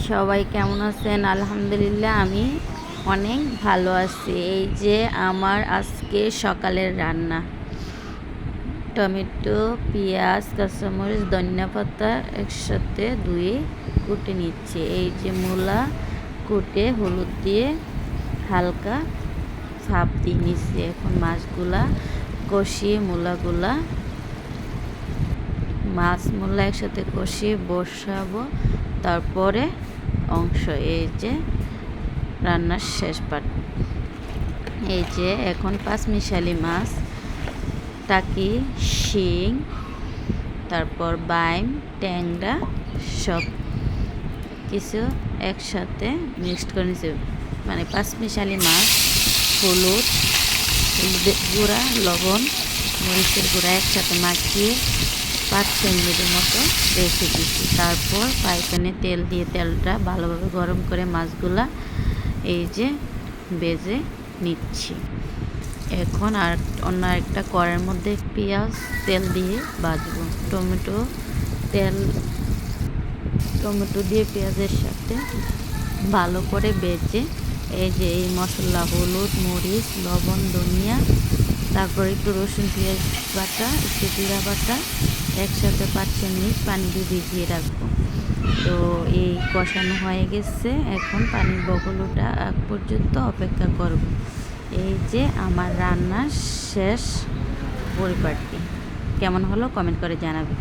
সবাই কেমন আছেন? আলহামদুলিল্লাহ আমি অনেক ভালো আছি। এই যে আমার আজকে সকালের রান্না, টমেটো, পেঁয়াজ, কাঁচামরিচ, ধনিয়া পাতা একসাথে ধুয়ে কুটে নিচ্ছি। এই যে মূলা কুটে হলুদ দিয়ে হালকা ভাপ দিয়ে নিচ্ছি। এখন মাছগুলা কষিয়ে মাছ মূলা একসাথে কষিয়ে বসাবো। তারপরে এই যে রান্নার শেষ পাট, এই যে এখন পাঁচমিশালি মাছ, টাকি, শিং, তারপর বাইম, ট্যাংরা সব কিছু একসাথে মিক্সড করে নিয়েছি। মানে পাঁচমিশালি মাছ, হলুদের গুঁড়া, লবণ, মরিচের গুঁড়া একসাথে মাখিয়ে 5-6 মিনিটের মতো রেখে দিচ্ছি। তারপর ফ্রাই প্যানে তেল দিয়ে তেলটা ভালোভাবে গরম করে মাছগুলা এই যে ভেজে নিচ্ছি। এখন অন্য একটা কড়াইয়ের মধ্যে পেঁয়াজ তেল দিয়ে ভাজবো। টমেটো দিয়ে পেঁয়াজের সাথে ভালো করে ভেজে এই যে এই মশলা, হলুদ, মরিচ, লবণ, ধনিয়া, তারপর একটু রসুন, পেঁয়াজ বাটা, একটু জিরা বাটা একসাথে 5-6 মিনিট পানি দিয়ে ভিজিয়ে রাখবো। তো এই কষানো হয়ে গেছে, এখন পানির বগল ওঠা আগ পর্যন্ত অপেক্ষা করব। এই যে আমার রান্নার শেষ পরিপাটি। কেমন হলো কমেন্ট করে জানাবে।